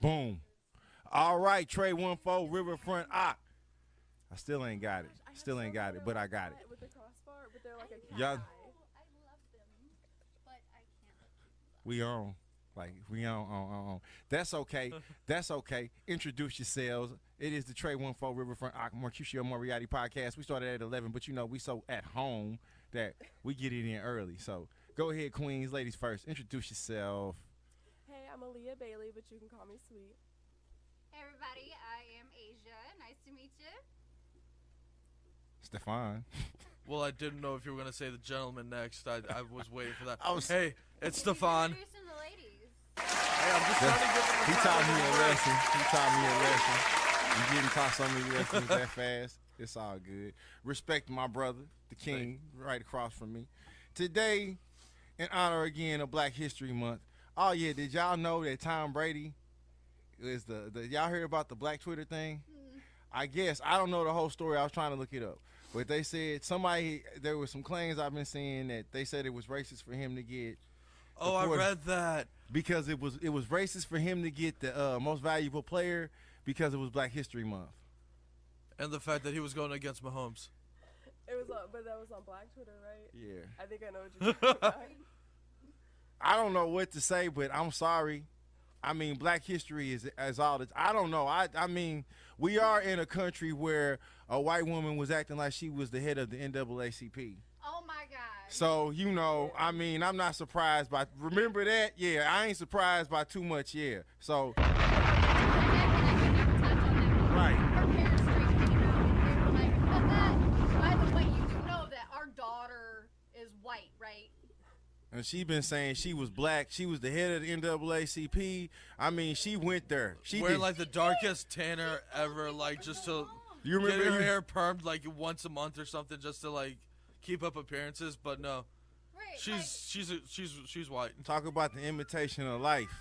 Boom. All right, Trey 1-4, Riverfront Ock. I still ain't got it. Still ain't got it, but I got it. With the crossbar, but they're like a cat Y'all, eye. I love them, but I can't. we on. Like, we on. That's okay. That's okay. Introduce yourselves. It is the Trey 1-4 Riverfront Ock Mercutio Moriarty podcast. We started at 11, but you know, we so at home that we get it in early. So go ahead, queens, ladies first. Introduce yourself. Hey, I'm Aaliyah Bailey, but you can call me Sweet. Hey everybody, I am Asia. Nice to meet you. Stefan. Well, I didn't know if you were going to say the gentleman next. I was waiting for that. I was- Hey, it's Stefan. Introducing the ladies. Hey, I'm just trying to get them He taught me a lesson. He taught me a lesson. You didn't taught so many lessons that fast. It's all good. Respect my brother, the king, right across from me. Today, in honor again of Black History Month. Oh yeah, did y'all know that Tom Brady is the y'all heard about the Black Twitter thing? I guess I don't know the whole story. I was trying to look it up, but they said there was some claims I've been seeing that they said it was racist for him to get. Oh, I read that. Because it was racist for him to get the most valuable player because it was Black History Month. And the fact that he was going against Mahomes. It was but that was on Black Twitter, right? Yeah. I think I know what you're talking about. I don't know what to say, but I'm sorry. I mean, Black history is all this. I don't know. I mean, we are in a country where a white woman was acting like she was the head of the NAACP. Oh my God. So, you know, I mean, I'm not surprised by, remember that? Yeah, I ain't surprised by too much, yeah. So, right. Her parents came out and they were like, by the way, you do know that our daughter is white, right? And she been saying she was black. She was the head of the NAACP. I mean, she went there. She Wearing did. like the darkest tanner ever, like just to You get remember her hair permed like once a month or something, just to like keep up appearances. But no, Right. she's white. Talk about the imitation of life.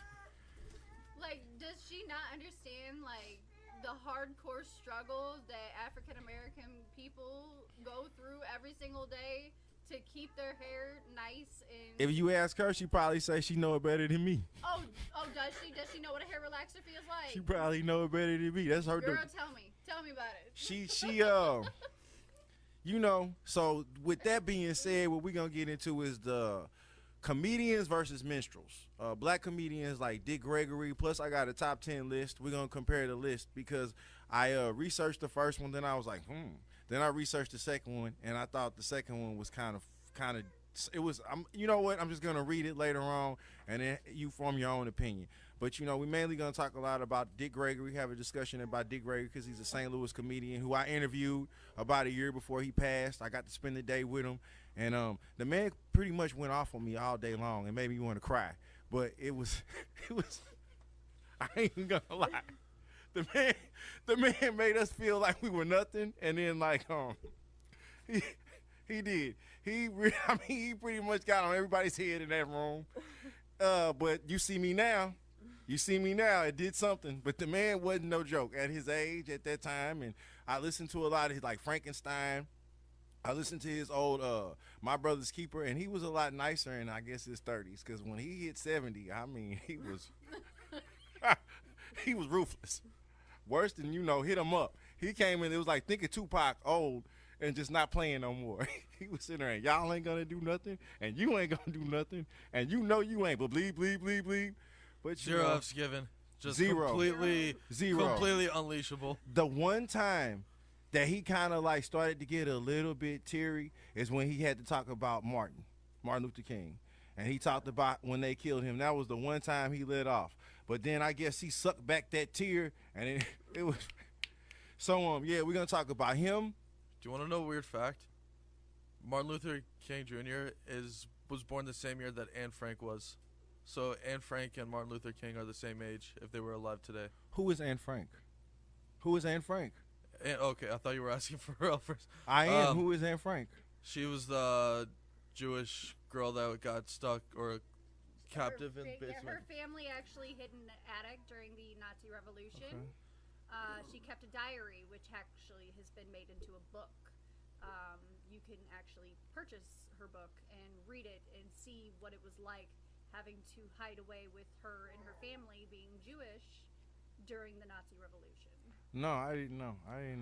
Like, does she not understand like the hardcore struggle that African American people go through every single day to keep their hair nice and? If you ask her, she probably say she know it better than me. Oh, does she? Does she know what a hair relaxer feels like? She probably know it better than me. That's her. Girl, tell me about it. She you know. So with that being said, what we're gonna get into is the comedians versus minstrels. Black comedians like Dick Gregory. Plus, I got a top 10 list. We're gonna compare the list because I researched the first one. Then I was like, Then I researched the second one, and I thought the second one was kind of. It was. You know what? I'm just gonna read it later on, and then you form your own opinion. But you know, we're mainly gonna talk a lot about Dick Gregory. Have a discussion about Dick Gregory because he's a St. Louis comedian who I interviewed about a year before he passed. I got to spend the day with him, and the man pretty much went off on me all day long and made me want to cry. But it was. I ain't gonna lie. The man made us feel like we were nothing, and then like he did. He pretty much got on everybody's head in that room. But you see me now. It did something. But the man wasn't no joke at his age at that time. And I listened to a lot of his, like Frankenstein. I listened to his old My Brother's Keeper, and he was a lot nicer in, I guess, his 30s. Because when he hit 70, I mean, he was he was ruthless. Worse than, hit him up. He came in, it was like thinking Tupac old and just not playing no more. He was sitting there and y'all ain't gonna do nothing, and you ain't gonna do nothing, and you know you ain't, but bleep. But Zero F's given. Just zero. Completely unleashable. The one time that he kind of like started to get a little bit teary is when he had to talk about Martin Luther King. And he talked about when they killed him. That was the one time he let off. But then I guess he sucked back that tear, and it was. So, yeah, we're going to talk about him. Do you want to know a weird fact? Martin Luther King Jr. was born the same year that Anne Frank was. So Anne Frank and Martin Luther King are the same age if they were alive today. Who is Anne Frank? Okay, I thought you were asking for her first. I am. Who is Anne Frank? She was the Jewish girl that got stuck or captive in the basement. Her family actually hid in an attic during the Nazi Revolution. Okay. She kept a diary, which actually has been made into a book. You can actually purchase her book and read it and see what it was like having to hide away with her and her family being Jewish during the Nazi Revolution. No, I didn't know.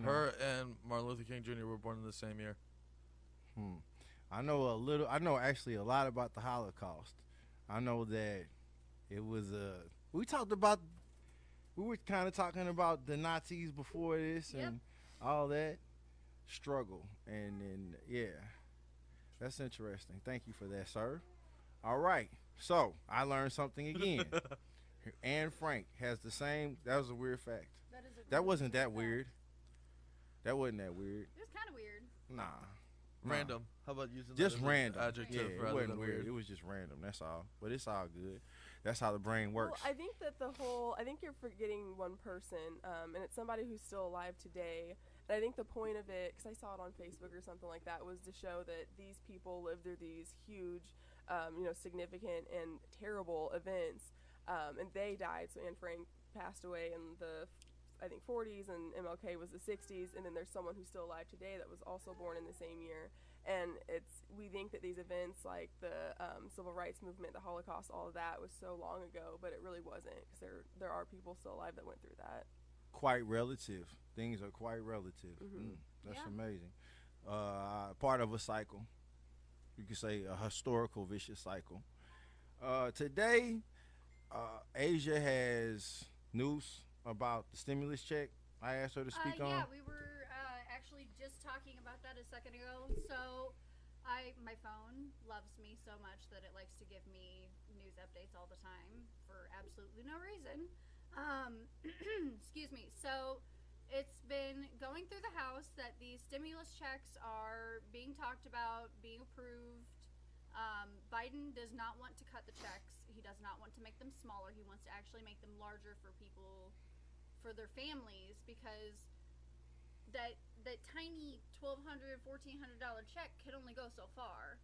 Her and Martin Luther King Jr. were born in the same year. I know a little. I know actually a lot about the Holocaust. I know that it was we talked about. We were kind of talking about the Nazis before this and all that struggle, and yeah, that's interesting. Thank you for that, sir. All right, so I learned something again. Anne Frank has the same. That was a weird fact. That wasn't that weird. That wasn't that weird. It was kind of weird. Nah. Random. How about using Just that as random. an adjective Yeah, it rather wasn't than weird. It was just random. That's all. But it's all good. That's how the brain works. Well, I think that I think you're forgetting one person, and it's somebody who's still alive today. And I think the point of it, because I saw it on Facebook or something like that, was to show that these people lived through these huge, significant and terrible events, and they died. So Anne Frank passed away in the, I think, 40s, and MLK was the 60s, and then there's someone who's still alive today that was also born in the same year. And we think that these events like the civil rights movement, the Holocaust, all of that was so long ago, but it really wasn't, because there are people still alive that went through that. Quite relative. Things are quite relative. That's amazing. Part of a cycle. You could say a historical vicious cycle. Today, Asia has news about the stimulus check. I asked her to speak on. Yeah, we were actually just talking about that a second ago. So my phone loves me so much that it likes to give me news updates all the time for absolutely no reason. Excuse me. So it's been going through the House that these stimulus checks are being talked about, being approved. Biden does not want to cut the checks. He does not want to make them smaller. He wants to actually make them larger for people, for their families, because that tiny $1,200, $1,400 check can only go so far.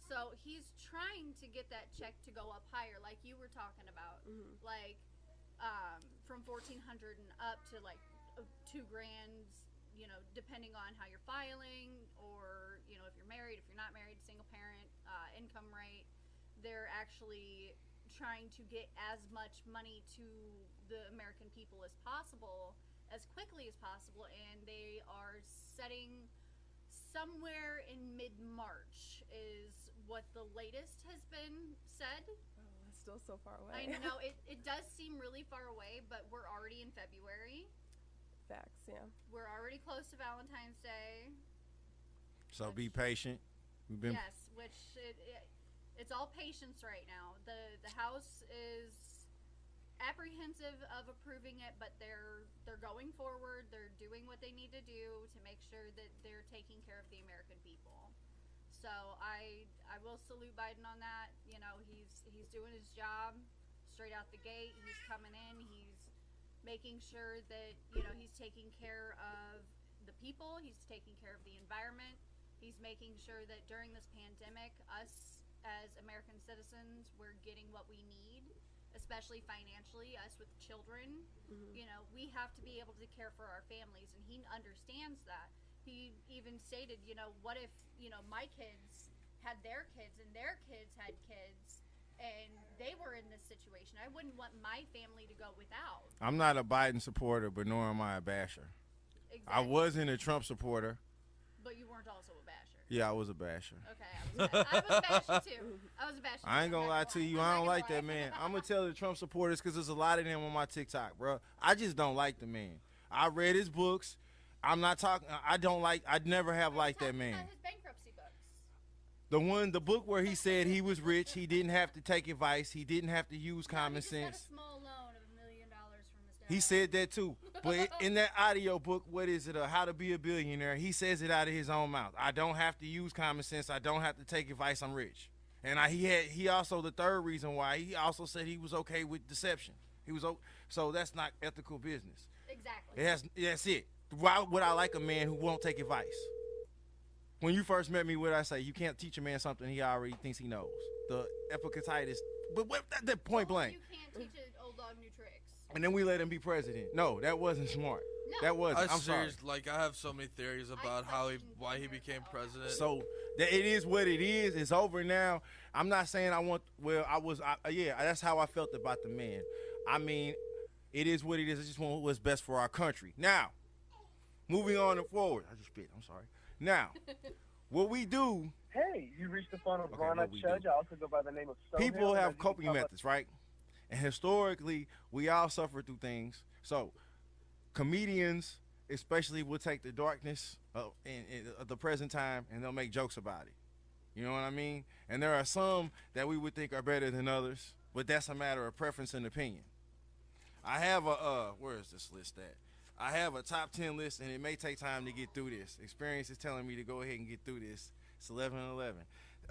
So he's trying to get that check to go up higher, like you were talking about, like from $1,400 and up to like $2,000, depending on how you're filing, or if you're married, if you're not married, single parent, income rate. They're actually trying to get as much money to the American people as possible, as quickly as possible, and they are setting somewhere in mid-March is what the latest has been said. Oh, that's still so far away. I know, it does seem really far away, but we're already in February. Facts, yeah. We're already close to Valentine's Day. So be patient. Yes, which it's all patience right now. The House is apprehensive of approving it, but they're going forward. They're doing what they need to do to make sure that they're taking care of the American people. So I will salute Biden on that. He's doing his job straight out the gate. He's coming in. He's making sure that he's taking care of the people. He's taking care of the environment. He's making sure that during this pandemic, us as American citizens, we're getting what we need, especially financially, us with children. We have to be able to care for our families, and he understands that. He even stated, what if, my kids had their kids and their kids had kids and they were in this situation. I wouldn't want my family to go without. I'm not a Biden supporter, but nor am I a basher. Exactly. I wasn't a Trump supporter. But you weren't also a basher. Yeah, I was a basher. Okay, I was a basher too. I was a basher. I ain't gonna lie to you. I don't like that man. I'm gonna tell the Trump supporters, because there's a lot of them on my TikTok, bro. I just don't like the man. I read his books. I'm not talking. I never have liked that man. His bankruptcy books. The book where he said he was rich, he didn't have to take advice, he didn't have to use common he just sense. got a small loan of $1 million from his dad. He said that too. But in that audio book, what is it? How to Be a Billionaire? He says it out of his own mouth. I don't have to use common sense. I don't have to take advice. I'm rich. And he also, the third reason why, he also said he was okay with deception. So that's not ethical business. Exactly. That's it. Why would I like a man who won't take advice? When you first met me, what did I say? You can't teach a man something he already thinks he knows. The epicatitis. But that point blank. You can't teach an old dog new tricks. And then we let him be president. No, that wasn't smart. No. That wasn't. I'm sorry. serious. Like, I have so many theories about why he became president. So it is what it is. It's over now. I'm not saying I want. Well, that's how I felt about the man. I mean, it is what it is. I just want what's best for our country. Now, moving on and forward. I just spit. I'm sorry. Now, what we do. Hey, you reached the phone of Okay, Ron what we Judge. do. I also go by the name of People Sohail. have coping methods, right? And historically, we all suffer through things. So, comedians, especially, will take the darkness of the present time and they'll make jokes about it. You know what I mean? And there are some that we would think are better than others, but that's a matter of preference and opinion. I have a where is this list at? I have a top 10 list, and it may take time to get through this. Experience is telling me to go ahead and get through this. It's 11:11.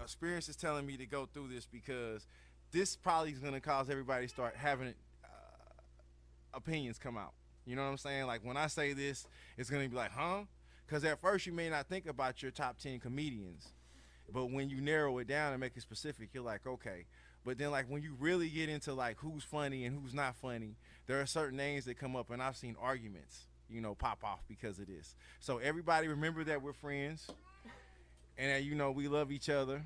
Experience is telling me to go through this because this probably is going to cause everybody to start having opinions come out. You know what I'm saying? Like when I say this, it's going to be like, huh? Because at first you may not think about your top 10 comedians, but when you narrow it down and make it specific, you're like, okay. But then like when you really get into like who's funny and who's not funny, there are certain names that come up, and I've seen arguments, you know, pop off because of this. So everybody remember that we're friends and that, you know, we love each other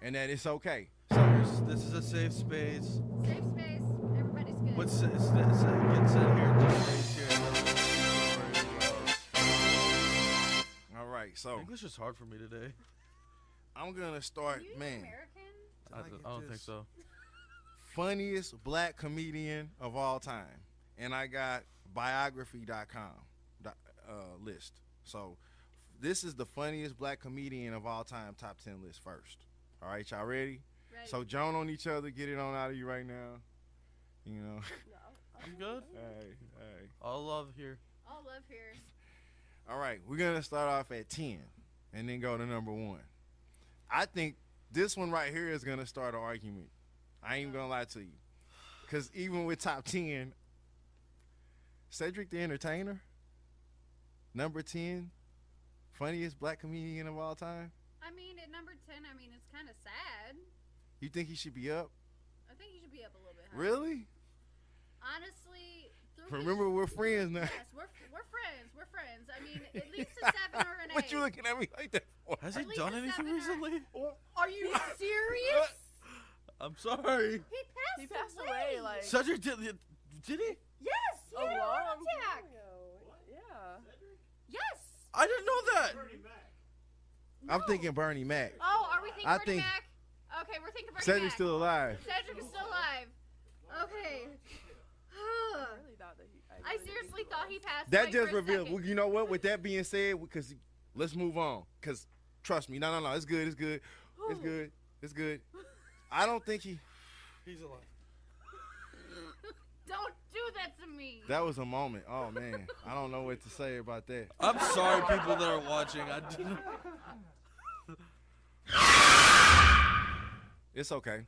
and that it's okay. So this is a safe space. Safe space. Everybody's good. Get set here. Just space here. And then All right, so English is hard for me today. I'm going to start, You man. American? I don't think so. Funniest black comedian of all time. And I got biography.com list. So this is the funniest black comedian of all time top 10 list first. All right, y'all ready? Ready. So Joan on each other, get it on out of you right now. You know. No. You good? Hey. All love here. All love here. All right, we're going to start off at 10 and then go to number 1. I think this one right here is going to start an argument. I ain't going to lie to you. Because even with top 10, Cedric the Entertainer, number 10, funniest black comedian of all time. I mean, at number 10, I mean, it's kind of sad. You think he should be up? I think he should be up a little bit higher. Really? Honestly, through Remember, his- we're friends now. Yes, we're friends. We're friends. I mean, at least a 7 or an 8. What you looking at me like that for? Has At he least done a anything 7 or- recently? Are you serious? I'm sorry. He He passed away like Cedric did he? Yes, he a had a heart long attack. time ago. Yeah. Yes. I didn't know that. I'm No. thinking Bernie Mac. Oh, are we thinking I Bernie think- Mac? Okay, we're thinking Bernie Cedric's Mac. still alive. Cedric is still alive. Okay. I really thought that he. I seriously thought he passed That away just for a revealed. second. Well, you know what? With that being said, because let's move on. Because trust me, no, it's good. It's good. It's good. It's good. I don't think he. He's alive. Don't do that to me. That was a moment. Oh man, I don't know what to say about that. I'm sorry, people that are watching. I didn't. It's okay.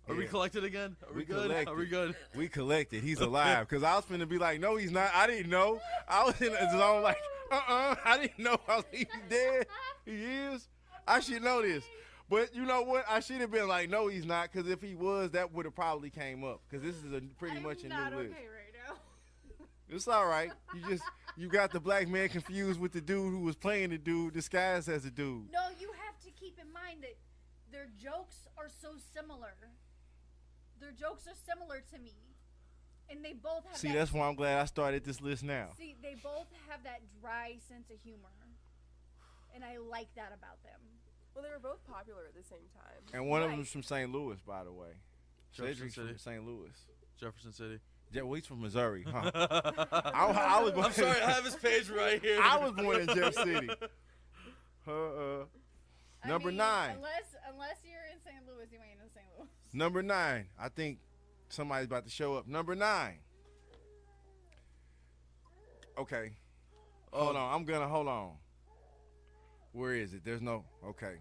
Are we Yeah. collected again? Are we We good? collected. Are we good? We collected. He's alive. Because I was finna be like, no, he's not. I didn't know. I was in a zone like, I didn't know. I was like, he's dead. He is. I should know this. But you know what? I should have been like, no, he's not. Because if he was, that would have probably came up. Because this is pretty much a not new okay list. right now. It's all right. You got the black man confused with the dude who was playing the dude disguised as a dude. No, you have to keep in mind that their jokes are so similar. Their jokes are similar to me. And they both have See, that, that's why I'm glad I started this list now. See, they both have that dry sense of humor. And I like that about them. Well, they were both popular at the same time. And one of Right. them's from St. Louis, by the way. Jefferson Cedric's City. from St. Louis. Jefferson City. Yeah, well, he's from Missouri, huh? I was born I'm sorry, I have his page right here. I was born in Jeff City. I Number mean, 9. Unless you're in St. Louis, you ain't in St. Louis. Number 9. I think somebody's about to show up. Number 9. Okay. Hold on. Hold on. Where is it? There's no. Okay.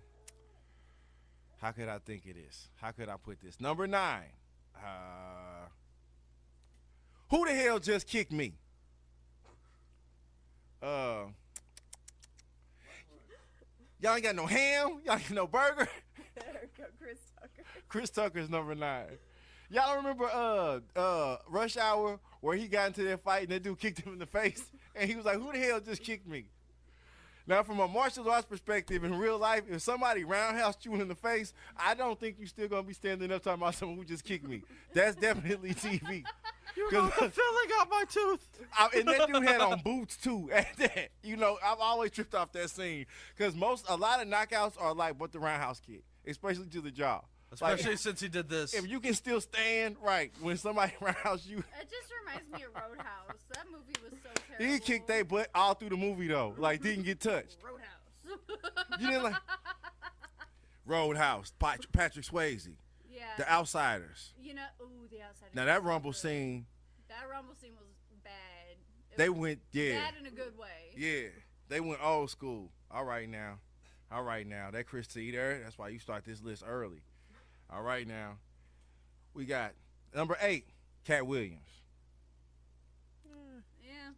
How could I think it is? How could I put this? Number 9. Who the hell just kicked me? Y'all ain't got no ham? Y'all ain't got no burger? There we go, Chris Tucker. Chris Tucker's number 9. Y'all remember Rush Hour where he got into that fight and that dude kicked him in the face and he was like, who the hell just kicked me? Now, from a martial arts perspective, in real life, if somebody roundhouse you in the face, I don't think you still gonna be standing up talking about someone who just kicked me. That's definitely TV. You know the feeling out my tooth. And that dude had on boots too. At that, I've always tripped off that scene because a lot of knockouts are like what the roundhouse kick, especially to the jaw. Especially since he did this. If you can still stand right when somebody roundhouse you. It just reminds me of Roadhouse. That movie was so terrible. He kicked their butt all through the movie though, like didn't get touched. Roadhouse. You didn't like Roadhouse, Patrick Swayze, Yeah. The Outsiders. The Outsiders. Now that rumble scene. That rumble scene was bad. They went, bad in a good way. Yeah, they went old school. All right now, that Chris T there. That's why you start this list early. All right now, we got number 8, Cat Williams. Yeah.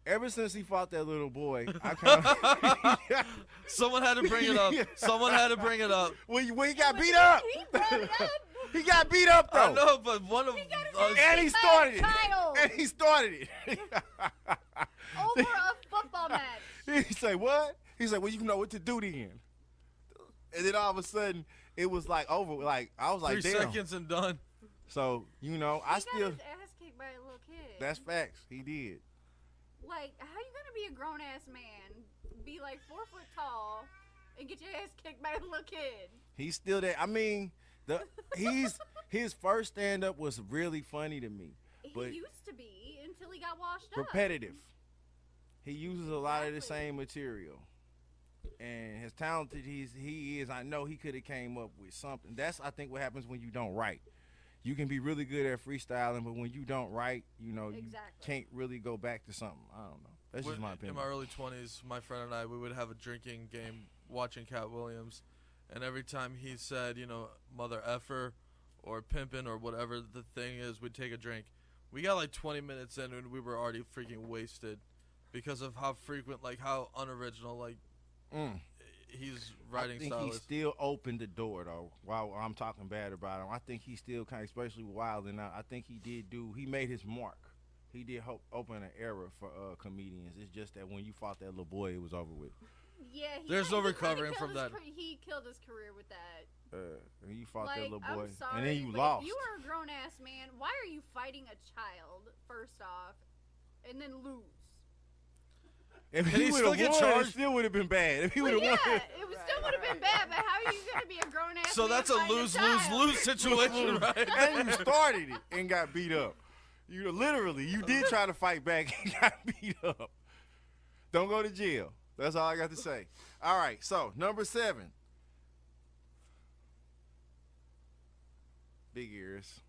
Ever since he fought that little boy, I kind of Someone had to bring it up. Someone had to bring it up. When he got beat up. He brought it up. He got beat up though. I know, but one of And he started it. Child. And he started it. Over a football match. He said, what? He said, well, you know what to do then. And then all of a sudden, it was like over. Like, I was like, 3 damn. seconds and done. So, I He still. got his ass kicked by a little kid. That's facts. He did. Like, how you gonna be a grown ass man, be like 4 foot tall, and get your ass kicked by a little kid? He's still there. I mean, his first stand up was really funny to me. But He used to be until he got washed up. repetitive. He uses a lot of the Exactly. same material. And as talented he is, I know he could have came up with something. That's, I think, what happens when you don't write. You can be really good at freestyling, but when you don't write, you Exactly. can't really go back to something. I don't know. That's just my In opinion. my early 20s, my friend and I, we would have a drinking game watching Cat Williams. And every time he said, mother effer or pimpin' or whatever the thing is, we'd take a drink. We got like 20 minutes in and we were already freaking wasted because of how frequent, like how unoriginal, like his writing I think style he is. still opened the door, though, while I'm talking bad about him. I think he still kind of, especially wilding out, I think he made his mark. He did open an era for comedians. It's just that when you fought that little boy, it was over with. Yeah, There's no he recovering kinda from killed that. He killed his career with that. And you fought that Like, little boy, I'm sorry, and then you but lost. If you are a grown ass man, why are you fighting a child first off, and then lose? If Can he would still have get won, charged? it still would have been bad. If he would Well, have yeah, won, it was still would have been bad. But how are you gonna be a grown ass? So man that's a fighting child? lose situation, right? and you started it and got beat up. You did try to fight back and got beat up. Don't go to jail. That's all I got to say. All right, so number 7. Big ears.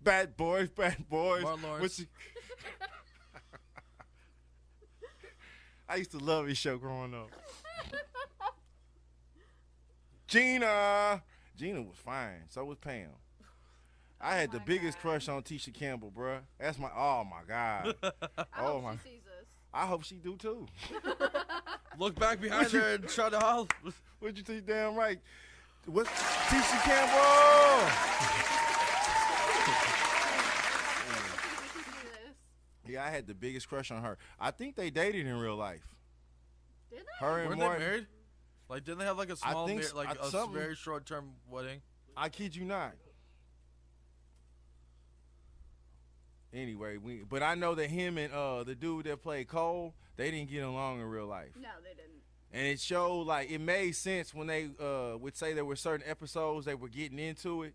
Bad boys. Martin Lawrence. What's I used to love his show growing up. Gina was fine. So was Pam. I had the my biggest God. crush on Tisha Campbell, bruh. That's oh my God. I Oh hope my. she sees us. I hope she do too. Look back behind her and try to holler. What'd you say? Damn right. What's Tisha Campbell? She see this. Yeah, I had the biggest crush on her. I think they dated in real life. Did they? Her and Weren't they Martin. married? Like, didn't they have like a small, think something. very short-term wedding? I kid you not. Anyway, but I know that him and the dude that played Cole, they didn't get along in real life. No, they didn't. And it showed, like, it made sense when they would say there were certain episodes they were getting into it.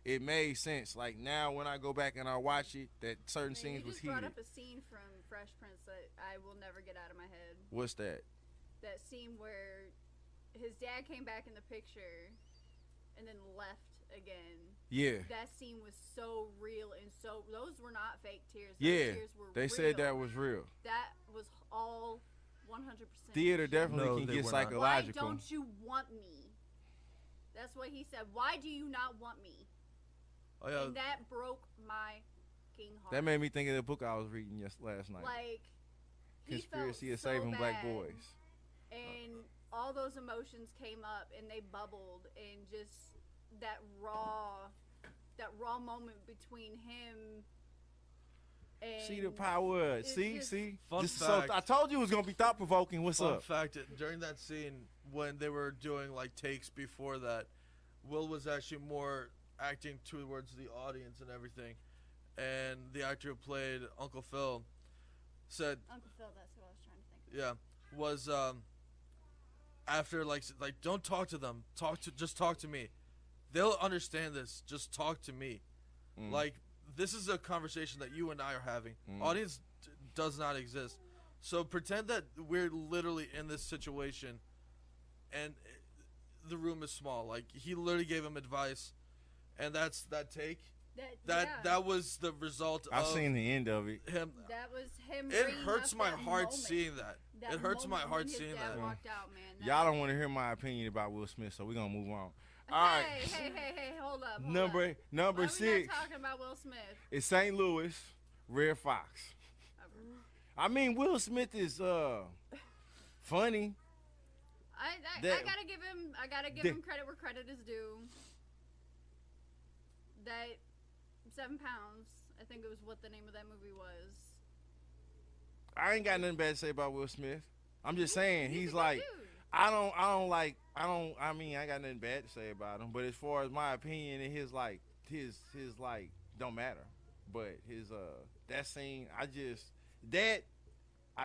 It made sense. Like, now when I go back and I watch it, that certain Man, scenes you was just brought heated. up a scene from Fresh Prince that I will never get out of my head. What's that? That scene where his dad came back in the picture and then left again. Yeah. That scene was so real and so those were not fake tears. Those Yeah. tears were They real. said that was real. That was all 100%. Theater definitely No, can they get were not. psychological. Why don't you want me? That's what he said. Why do you not want me? Oh yeah. And that broke my king heart. That made me think of the book I was reading last night. Like he Conspiracy felt of so Saving Black bad. Boys. And all those emotions came up and they bubbled, and just that raw moment between him And See the power. it's See. just- Fun This is so, fact. I told you it was gonna be thought provoking. What's Fun up? fact: during that scene, when they were doing like takes before that, Will was actually more acting towards the audience and everything, and the actor who played Uncle Phil said, Uncle Phil, that's what I was trying to think of. "Yeah, was after like don't talk to them, just talk to me. They'll understand this. Just talk to me. Like this is a conversation that you and I are having. Audience does not exist. So pretend that we're literally in this situation, and the room is small. Like he literally gave him advice, and that's that take. That was the result I've of seen the end of it. him. That was him. It bringing hurts up my that heart moment. seeing that. That It hurts my moment heart when his seeing dad that. walked out, man. Y'all don't want to hear my opinion about Will Smith, so we're gonna move on. All right. Hey, hold up. Number Why number we 6 not talking about Will Smith? is St. Louis, Red Fox. I mean, Will Smith is funny. I That- gotta give him credit where credit is due. That 7 pounds, I think it was what the name of that movie was. I ain't got nothing bad to say about Will Smith. I'm just saying He's he's a good like dude. I mean I got nothing bad to say about him, but as far as my opinion and his don't matter. But his that scene I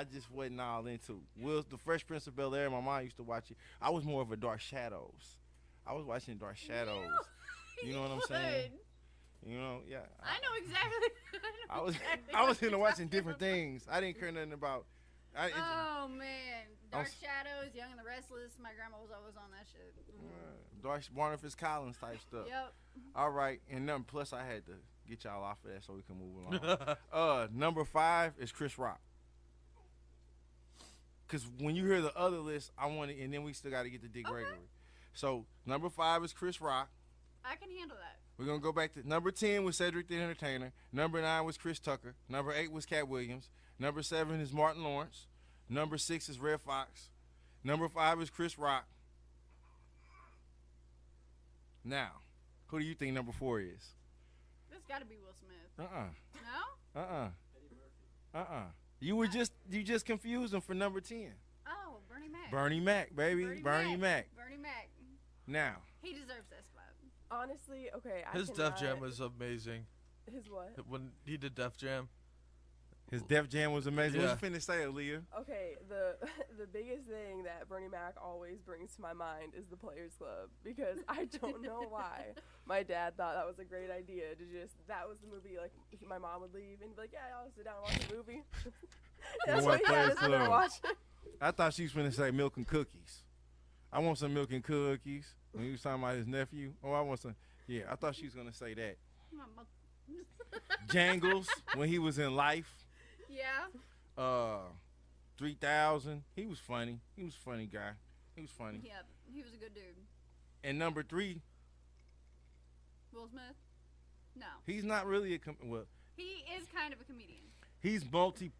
just wasn't all into. Will's The Fresh Prince of Bel-Air, my mom used to watch it. I was more of a Dark Shadows. I was watching Dark Shadows. You know what I'm saying? You know, yeah. I know exactly. I was exactly I was what you're into watching talking different about. things. I didn't care nothing about. Oh man, Dark s- Shadows, Young and the Restless. My grandma was always on that shit. Dark Barnabas Collins type stuff. Yep. All right, and plus I had to get y'all off of that so we can move along. Number 5 is Chris Rock. Cause when you hear the other list, I want to, and then we still got to get to Dick Gregory. So number 5 is Chris Rock. I can handle that. We're gonna go back to number 10 was Cedric the Entertainer. Number 9 was Chris Tucker. Number 8 was Cat Williams. Number 7 is Martin Lawrence. Number 6 is Red Fox. Number 5 is Chris Rock. Now, who do you think number 4 is? This got to be Will Smith. No? You just confused him for number 10. Oh, Bernie Mac. Bernie Mac, baby. Bernie Mac. Bernie Mac. Now, He deserves that spot. Honestly, okay. His Def Jam was amazing. His what? When he did Def Jam. his Def Jam was amazing. Yeah. What you finna say, Aaliyah? Okay, the biggest thing that Bernie Mac always brings to my mind is the Players Club, because I don't know why my dad thought that was a great idea to that was the movie, like my mom would leave and be like, yeah, I'll sit down and watch a movie. That's watch what he had Players us there Club. watching. I thought she was finna say milk and cookies. I want some milk and cookies. When he was talking about his nephew. Oh, I want some. Yeah, I thought she was gonna say that. Jangles when he was in Life. Yeah. 3000. He was funny. He was a funny guy. He was funny. Yeah, he was a good dude. And number 3, Will Smith? No. he's not really well. He is kind of a comedian. He's multi.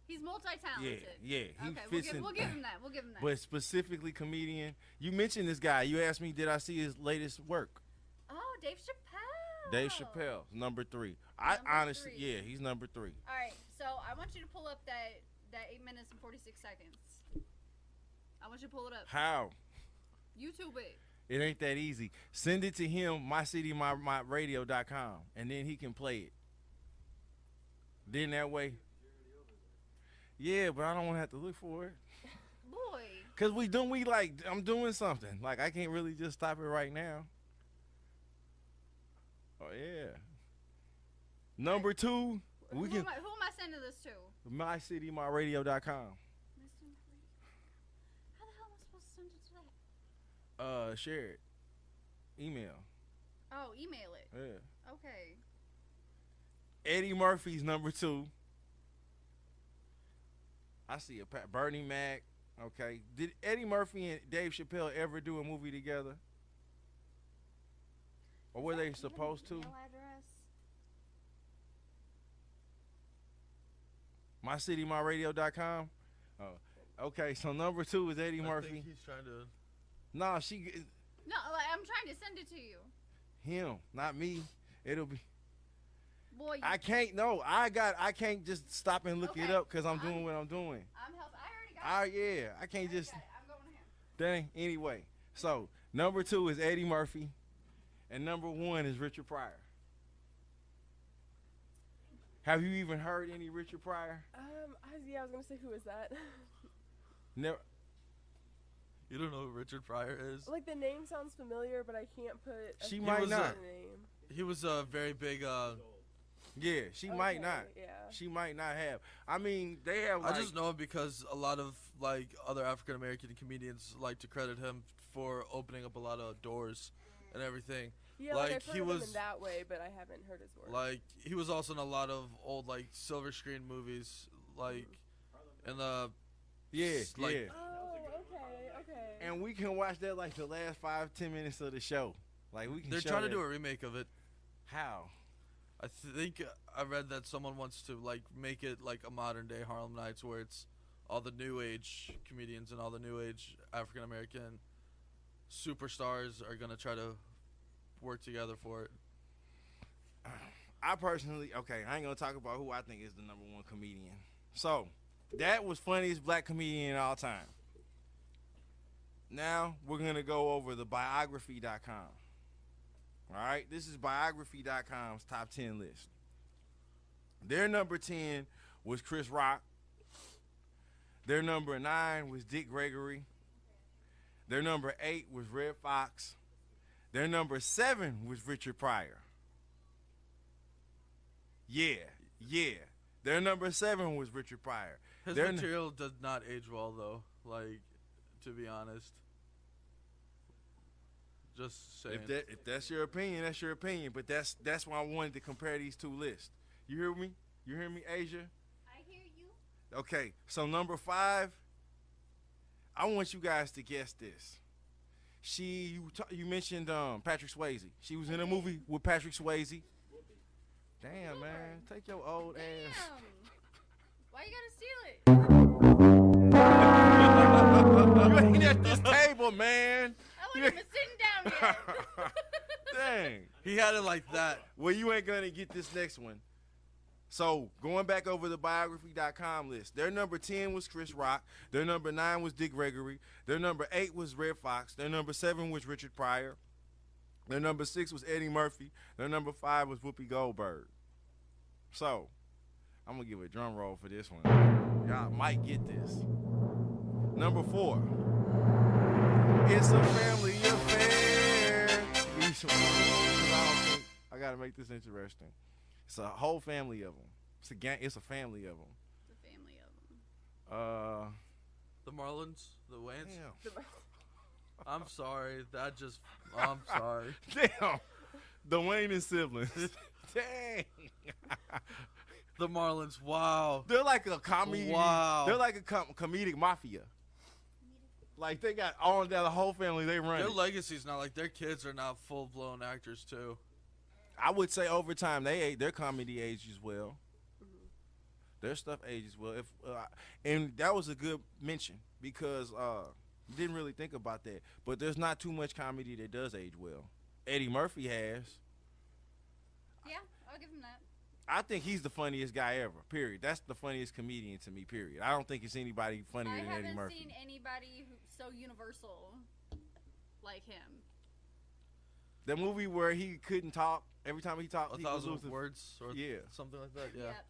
He's multi-talented. Yeah. He Okay, fits in. we'll give him that. We'll give him that. But specifically comedian. You mentioned this guy. You asked me, did I see his latest work? Oh, Dave Chappelle. Dave Chappelle, number 3. Number Honestly, 3. yeah, he's number 3. All right, so I want you to pull up that 8 minutes and 46 seconds. I want you to pull it up. How? YouTube it. It ain't that easy. Send it to him, mycitymyradio.com, and then he can play it. Then that way. Yeah, but I don't want to have to look for it. Boy. Cause I'm doing something. Like I can't really just stop it right now. Oh yeah. Number 2, Who am I sending this to? mycitymyradio.com. How the hell am I supposed to send it to that? Share it. Email. Oh, email it. Yeah. Okay. Eddie Murphy's number 2. I see a Bernie Mac. Okay. Did Eddie Murphy and Dave Chappelle ever do a movie together? Or were they supposed to? Email address? mycitymyradio.com. Oh, okay. So number 2 is Eddie I Murphy. think he's trying to. No, No, like, I'm trying to send it to you. him, not me. It'll be Boy, I can't. No, I can't just stop and look it up because I'm doing what I'm doing. I'm helping. I already got it. Yeah, I can't just. I'm going here. Dang. Anyway, so number 2 is Eddie Murphy, and number 1 is Richard Pryor. Have you even heard any Richard Pryor? I was gonna say, who is that? Never. You don't know who Richard Pryor is? Like, the name sounds familiar, but I can't put. She might not. Name. He was a very big. Yeah, she might not. Yeah. She might not have. I mean, they have. Like, I just know him because a lot of like other African American comedians like to credit him for opening up a lot of doors and everything. Yeah, like I've heard he of was him in that way, but I haven't heard his work. like he was also in a lot of old like silver screen movies, like in the yeah, like, yeah. Oh, okay. And we can watch that like the last 5-10 minutes of the show. Like we can. They're show trying to that. do a remake of it. How? I think I read that someone wants to like make it like a modern day Harlem Nights where it's all the new age comedians and all the new age African American superstars are gonna try to work together for it. I personally, I ain't gonna talk about who I think is the number 1 comedian. So, that was funniest black comedian of all time. Now, we're gonna go over the biography.com. Alright, this is biography.com's top 10 list. Their number 10 was Chris Rock. Their number 9 was Dick Gregory. Their number 8 was Red Fox. Their number 7 was Richard Pryor. Yeah. Their number 7 was Richard Pryor. His Their material does not age well though, like to be honest. Just saying. If that's your opinion, that's your opinion. But that's why I wanted to compare these two lists. You hear me? You hear me, Asia? I hear you. Okay, so number 5, I want you guys to guess this. You mentioned Patrick Swayze. She was in a movie with Patrick Swayze. Damn, man, take your old ass. Why you gotta steal it? You ain't at this table, man. I wasn't even sitting down yet. Dang. He had it like that. Well, you ain't gonna get this next one. So, going back over the biography.com list, their number 10 was Chris Rock. Their number 9 was Dick Gregory. Their number 8 was Red Fox. Their number 7 was Richard Pryor. Their number 6 was Eddie Murphy. Their number 5 was Whoopi Goldberg. So, I'm going to give a drum roll for this one. Y'all might get this. Number 4. It's a family affair. I got to make this interesting. It's a whole family of them. It's a gang. It's a family of them. It's a family of them. The Marlins, the Wayans. Damn. I'm sorry. I'm sorry. Damn. The Wayne siblings. Dang. The Marlins. Wow. They're like a comedy. Wow. They're like a comedic mafia. Like they got all down the whole family. They run. Their it. legacy's not like their kids are now full blown actors too. I would say over time their comedy ages well. Their stuff ages well. And that was a good mention because didn't really think about that. But there's not too much comedy that does age well. Eddie Murphy has. Yeah, I'll give him that. I think he's the funniest guy ever. Period. That's the funniest comedian to me. Period. I don't think it's anybody funnier than Eddie Murphy. I haven't seen anybody who's so universal like him. The movie where he couldn't talk. Every time he talked, he was 1,000 losing words or something like that. Yeah. Yep.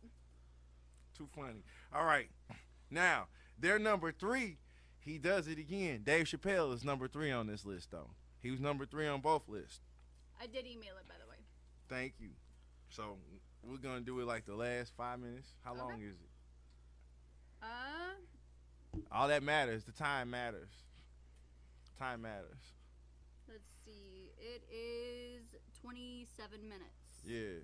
Too funny. All right. Now, their number 3, he does it again. Dave Chappelle is number 3 on this list, though. He was number 3 on both lists. I did email it, by the way. Thank you. So, we're going to do it like the last 5 minutes. How long is it? All that matters. The time matters. Time matters. Let's see. It is 27 minutes. Yeah.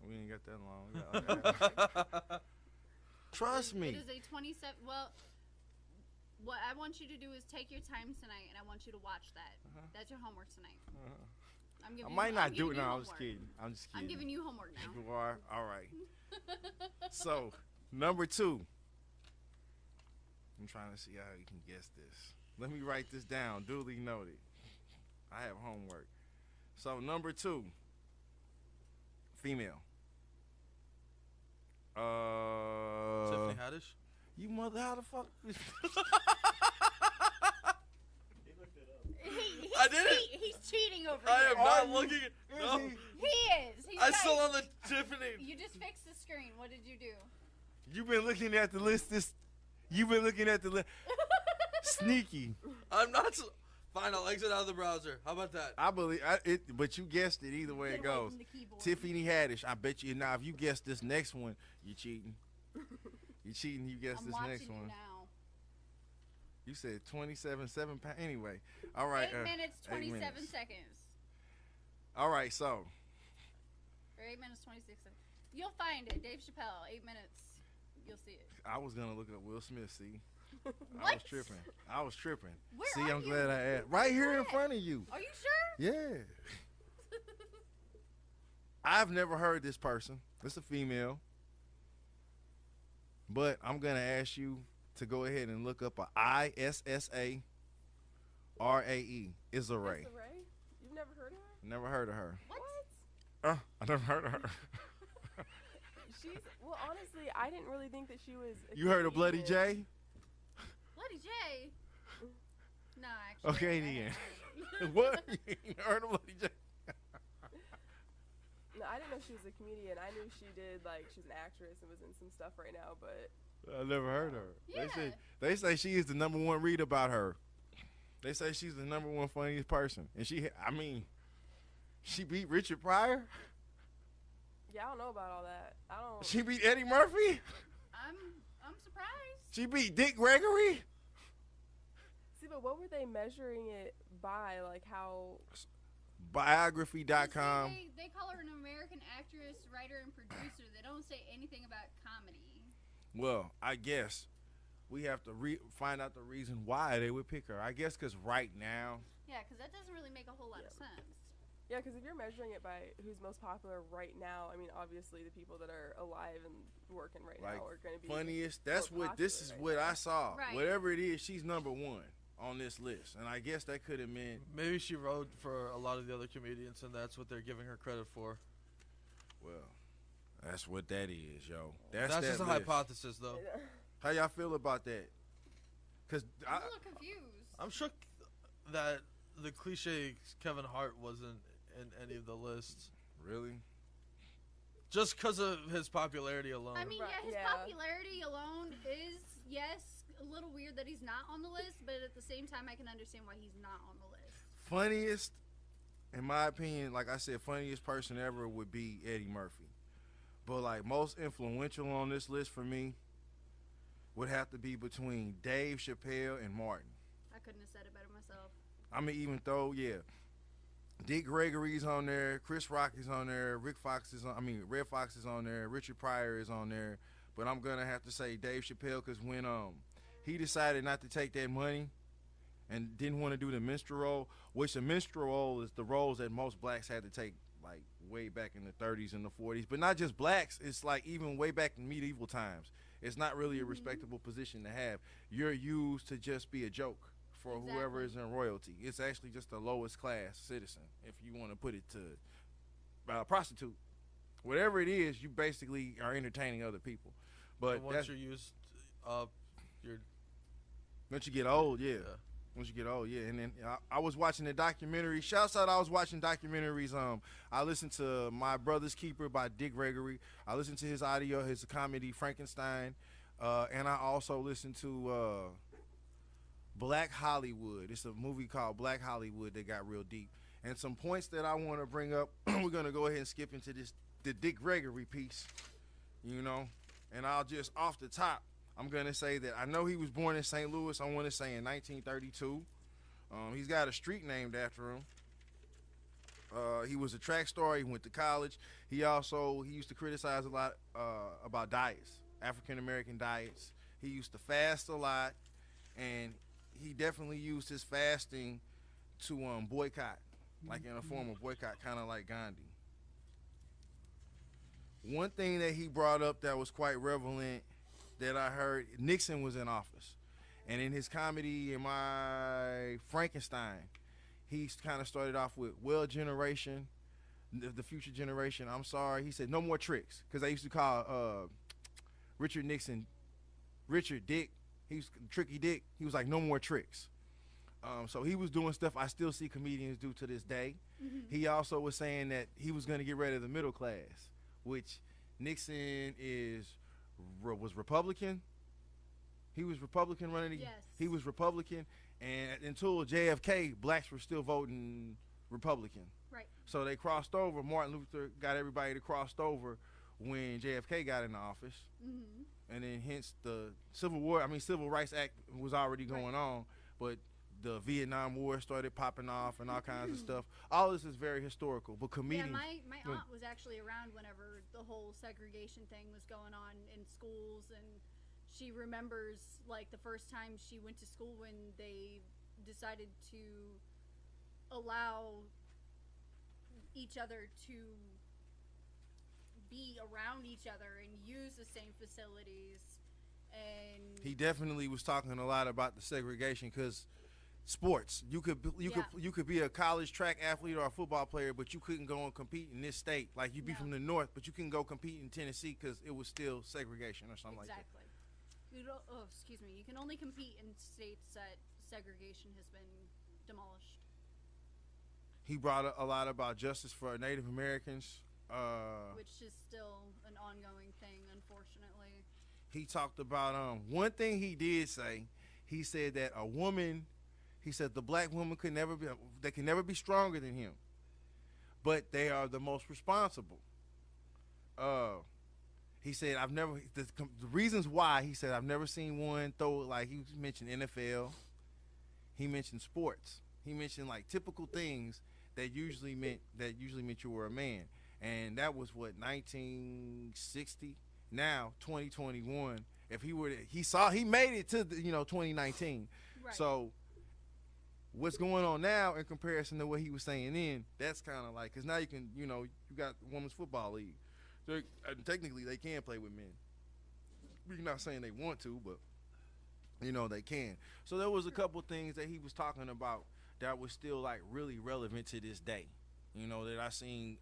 We ain't got that long. Trust me. It is a 27. Well, what I want you to do is take your time tonight, and I want you to watch that. That's your homework tonight. I'm giving I might not do it. No, I'm homework. just kidding. I'm just kidding. I'm giving you homework now. You are? All right. So, number 2. I'm trying to see how you can guess this. Let me write this down. Duly noted. I have homework. So, number 2. Female. Tiffany Haddish. You mother, how the fuck? I did it. He's cheating over I here. am not looking. No, He is. He's I'm not- still on the Tiffany. You just fixed the screen. What did you do? You've been looking at the list. You've been looking at the list. Sneaky. I'm not. Fine, I'll exit out of the browser. How about that? I believe it, but you guessed it either way Get it away goes. from the keyboard. Tiffany Haddish. I bet you now. If you guess this next one, you cheating. You cheating. You guess I'm this watching next you one. now. You said 27.7 pounds. Anyway, all right. 8 minutes, 8 27 minutes. seconds. All right, so Or 8 minutes, 26 seconds. You'll find it. Dave Chappelle, 8 minutes. You'll see it. I was gonna look up Will Smith. See, I What? was tripping. I was tripping. Where See, are I'm you? glad I asked. Right here in Where? front of you. Are you sure? Yeah. I've never heard this person. It's a female. But I'm gonna ask you to go ahead and look up a ISSA RAE. Issa Rae. Issa Rae? You've never heard of her? Never heard of her. What? I never heard of her. She's well, honestly, I didn't really think that she was. You heard of Bloody comedian. J? Bloody J? No, actually. Okay, I then. haven't. What? You ain't heard of Bloody J? No, I didn't know she was a comedian. I knew she did she's an actress and was in some stuff right now, but I never heard of her. Yeah. They say she is the number one read about her. They say she's the number one funniest person, and she beat Richard Pryor. yeah, I don't know about all that. I don't. She beat Eddie Murphy. I'm surprised. She beat Dick Gregory. See, but what were they measuring it by? Like how? Biography.com. They call her an American actress, writer, and producer. They don't say anything about comedy. Well, I guess we have to find out the reason why they would pick her. I guess because right now, Yeah, because that doesn't really make a whole lot of sense. Yeah, because if you're measuring it by who's most popular right now, I mean, obviously the people that are alive and working right like now are going to be funniest. That's more what this is. popular What right I saw. Right. Whatever it is, she's number one on this list, and I guess that could have meant. Maybe she wrote for a lot of the other comedians, and that's what they're giving her credit for. Well, that's what that is, yo. That's that just a list. hypothesis, though. now. How y'all feel about that? Cause I'm a little confused. I'm shook that the cliche Kevin Hart wasn't in any of the lists. Really, Just because of his popularity alone. I mean, Right, yeah, his yeah. popularity alone is, yes, a little weird that he's not on the list, but at the same time, I can understand why he's not on the list. funniest, in my opinion, like I said, funniest person ever would be Eddie Murphy. But like most influential on this list for me would have to be between Dave Chappelle and Martin. I couldn't have said it better myself. I mean, even though, yeah, Dick Gregory's on there, Chris Rock is on there, Red Fox is on there, Richard Pryor is on there. But I'm gonna have to say Dave Chappelle because when he decided not to take that money and didn't want to do the minstrel role, which the minstrel role is the roles that most blacks had to take like way back in the 30s and the 40s. But not just blacks, it's like even way back in medieval times. It's not really a respectable position to have. You're used to just be a joke for whoever is in royalty. It's actually just the lowest class citizen, if you want to put it to prostitute. Whatever it is, you basically are entertaining other people. But And once that's, you're used up, you're once you get old, yeah. yeah. Once you get old, yeah. And then I was watching the documentary. Shouts out, I was watching documentaries. I listened to My Brother's Keeper by Dick Gregory. I listened to his audio, his comedy Frankenstein, and I also listened to Black Hollywood. It's a movie called Black Hollywood that got real deep. And some points that I want to bring up. We're gonna go ahead and skip into the Dick Gregory piece, you know. And I'll just off the top, I'm gonna say that I know he was born in St. Louis. I want to say in 1932. He's got a street named after him. He was a track star. He went to college. He used to criticize a lot about diets, African American diets. He used to fast a lot, and he definitely used his fasting to boycott, like in a form of boycott, kind of like Gandhi. One thing that he brought up that was quite relevant that I heard, Nixon was in office. And in his comedy, in my Frankenstein, he kind of started off with, well, generation, the future generation, I'm sorry. He said, no more tricks. Because they used to call Richard Dick, he's Tricky Dick. He was like, no more tricks. So he was doing stuff I still see comedians do to this day. He also was saying that he was going to get rid of the middle class, which Nixon was Republican. He was Republican running. Yes. He was Republican, and until JFK, blacks were still voting Republican. Right. So they crossed over. Martin Luther got everybody to cross over when JFK got in the office, and then hence the Civil Rights Act was already going on, but the Vietnam War started popping off and all kinds of stuff. All this is very historical, but comedians. Yeah, my aunt was actually around whenever the whole segregation thing was going on in schools, and she remembers like the first time she went to school when they decided to allow each other to be around each other and use the same facilities. And he definitely was talking a lot about the segregation because sports, you could be a college track athlete or a football player, but you couldn't go and compete in this state. Like you'd be from the north, but you couldn't go compete in Tennessee because it was still segregation or something like that. Exactly. Excuse me. You can only compete in states that segregation has been demolished. He brought a lot about justice for Native Americans, which is still an ongoing thing, unfortunately. He talked about one thing he did say. He said that he said the black woman can never be stronger than him, but they are the most responsible. He said the reasons why, he said I've never seen one throw, like he mentioned NFL, he mentioned sports, he mentioned like typical things that usually meant you were a man, and that was what 1960. Now 2021, if he made it to 2019. Right. So what's going on now in comparison to what he was saying then, that's kind of like, because now you can, you got women's football league. Technically, they can play with men. We're not saying they want to, but, they can. So there was a couple things that he was talking about that was still, like, really relevant to this day. That I seen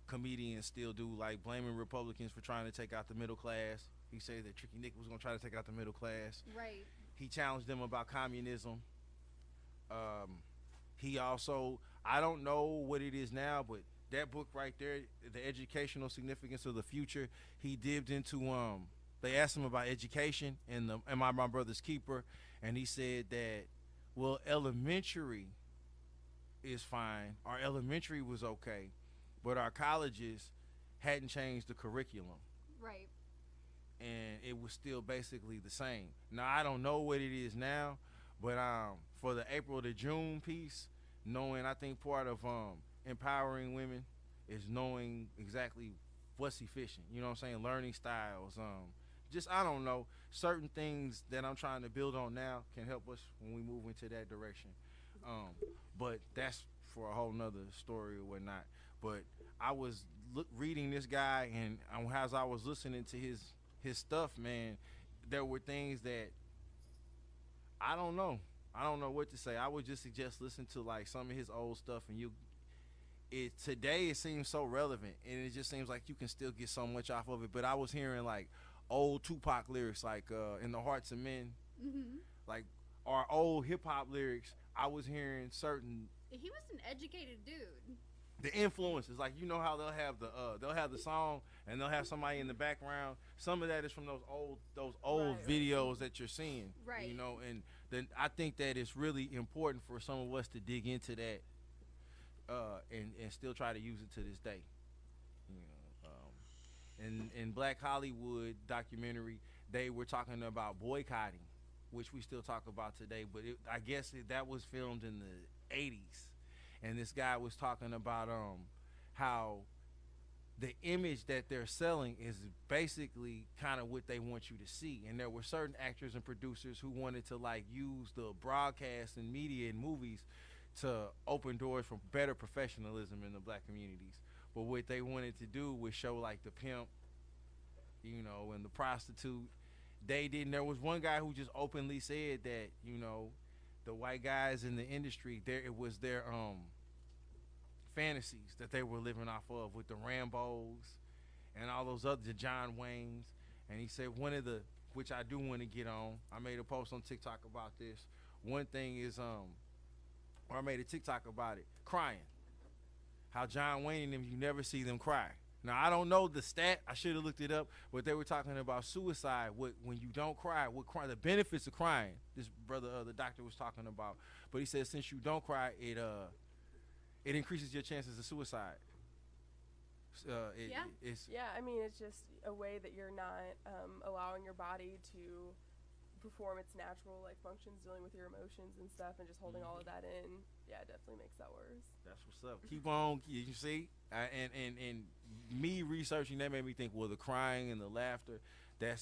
comedians still do, like blaming Republicans for trying to take out the middle class. He said that Tricky Nick was going to try to take out the middle class. Right. He challenged them about communism. He also, I don't know what it is now, but that book right there, The Educational Significance of the Future, he dipped into, they asked him about education and Am I My Brother's Keeper? And he said that, well, elementary is fine. Our elementary was okay, but our colleges hadn't changed the curriculum. Right. And it was still basically the same. Now, I don't know what it is now, but for the April to June piece, I think part of empowering women is knowing exactly what's efficient. You know what I'm saying? Learning styles. I don't know. Certain things that I'm trying to build on now can help us when we move into that direction. But that's for a whole nother story or whatnot. But I was reading this guy, and as I was listening to his stuff, man, there were things that I don't know. I don't know what to say. I would just suggest listen to like some of his old stuff, and today it seems so relevant, and it just seems like you can still get so much off of it. But I was hearing like old Tupac lyrics, like "In the Hearts of Men," like our old hip hop lyrics. I was hearing certain. He was an educated dude. The influences, like how they'll have the song and they'll have somebody in the background. Some of that is from those old videos that you're seeing, right? And then I think that it's really important for some of us to dig into that, and still try to use it to this day. In Black Hollywood documentary, they were talking about boycotting, which we still talk about today, but I guess that was filmed in the 80s. And this guy was talking about how the image that they're selling is basically kind of what they want you to see. And there were certain actors and producers who wanted to like use the broadcast and media and movies to open doors for better professionalism in the black communities. But what they wanted to do was show like the pimp, and the prostitute. They didn't. There was one guy who just openly said that, the white guys in the industry, it was their fantasies that they were living off of with the Rambos and all those other, the John Waynes, And he said one of the, which I do want to get on. I made a post on TikTok about this. One thing is, or I made a TikTok about it, crying. How John Wayne and them, you never see them cry. Now, I don't know the stat. I should have looked it up. But they were talking about suicide. When you don't cry, the benefits of crying. This brother, the doctor was talking about. But he said since you don't cry, it increases your chances of suicide. I mean, it's just a way that you're not allowing your body to perform its natural functions, dealing with your emotions and stuff, and just holding all of that in. Yeah, it definitely makes that worse. That's what's up. Keep on. You see, and me researching that made me think. Well, the crying and the laughter, that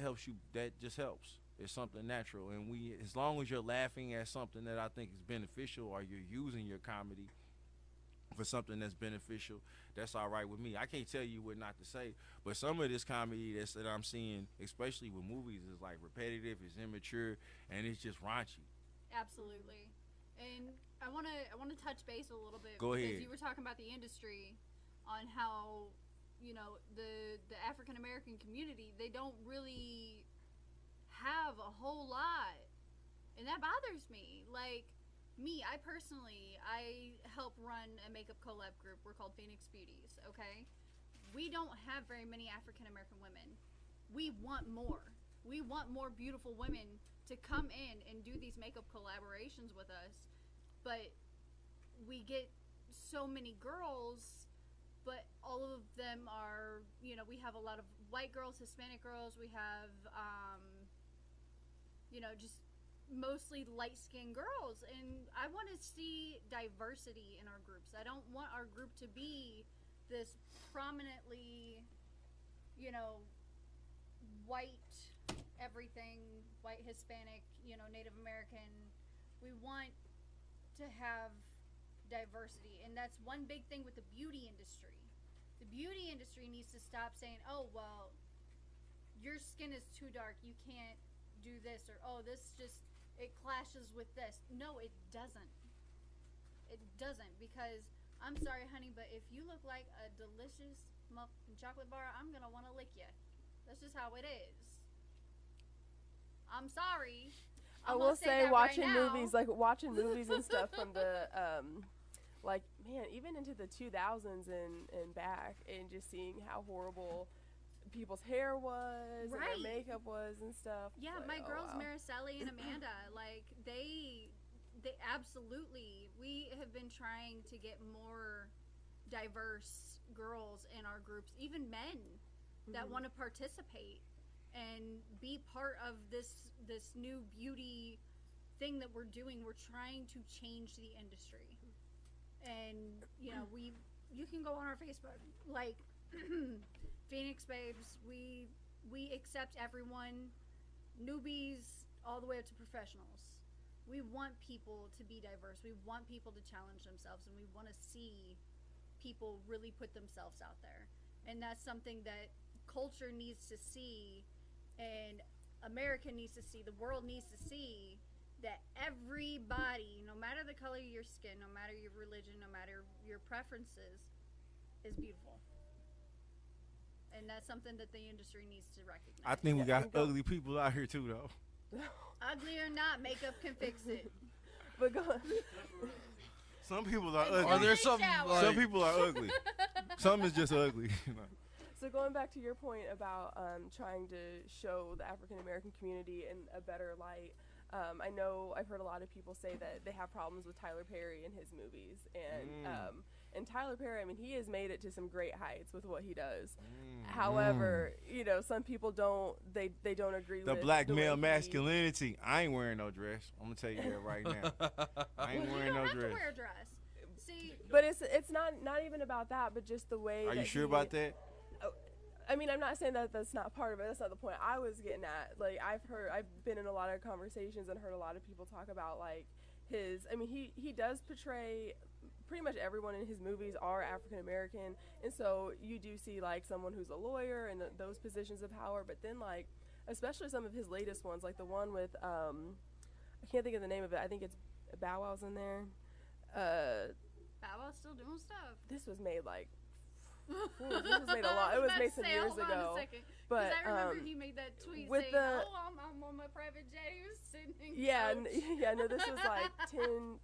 helps you. That just helps. It's something natural, and as long as you're laughing at something that I think is beneficial, or you're using your comedy for something that's beneficial, that's all right with me. I can't tell you what not to say, but some of this comedy that I'm seeing, especially with movies, is repetitive, it's immature, and it's just raunchy. Absolutely. And I want to touch base a little bit. Go ahead. Because you were talking about the industry, on how, the African American community, they don't really have a whole lot, and that bothers me. Me, I help run a makeup collab group. We're called Phoenix Beauties, okay? We don't have very many African American women. We want more. We want more beautiful women to come in and do these makeup collaborations with us. But we get so many girls, but all of them are, we have a lot of white girls, Hispanic girls. We have, just mostly light-skinned girls, and I want to see diversity in our groups. I don't want our group to be this prominently, white everything, white, Hispanic, Native American. We want to have diversity, and that's one big thing with the beauty industry. The beauty industry needs to stop saying, oh, well, your skin is too dark, you can't do this, or oh, it clashes with this. No, it doesn't. It doesn't, because I'm sorry, honey, but if you look like a delicious chocolate bar, I'm gonna want to lick you. That's just how it is. I'm sorry. I will say, watching movies and stuff from the even into the 2000s and back, and just seeing how horrible people's hair was, and their makeup was and stuff. Yeah, my girls, Mariceli and Amanda, they absolutely, we have been trying to get more diverse girls in our groups, even men that want to participate and be part of this new beauty thing that we're doing. We're trying to change the industry, and you can go on our Facebook, Phoenix Babes, we accept everyone, newbies all the way up to professionals. We want people to be diverse. We want people to challenge themselves, and we want to see people really put themselves out there. And that's something that culture needs to see, and America needs to see, the world needs to see, that everybody, no matter the color of your skin, no matter your religion, no matter your preferences, is beautiful. And that's something that the industry needs to recognize. I think we got ugly people out here too, though. Ugly or not, makeup can fix it. But go on. Some people are ugly. Are there some people are ugly. Some is just ugly. So going back to your point about trying to show the African American community in a better light, I know I've heard a lot of people say that they have problems with Tyler Perry in his movies, and Tyler Perry, I mean, he has made it to some great heights with what he does. However, some people don't agree with the black male masculinity. I ain't wearing no dress. I'm gonna tell you that right now. I ain't wearing no dress. You don't have to wear a dress. See, but it's not even about that, but just the way. Are you sure about that? I mean, I'm not saying that that's not part of it. That's not the point I was getting at. I've been in a lot of conversations and heard a lot of people talk about he does portray pretty much everyone in his movies are African American, and so you do see someone who's a lawyer and those positions of power. But then especially some of his latest ones, like the one with I can't think of the name of it. I think it's Bow Wow's in there. Bow Wow's still doing stuff. This was made This was made a lot. It was made some years ago. But I remember he made that tweet with saying, I'm on my private jet. He was sitting. Yeah, no, this was like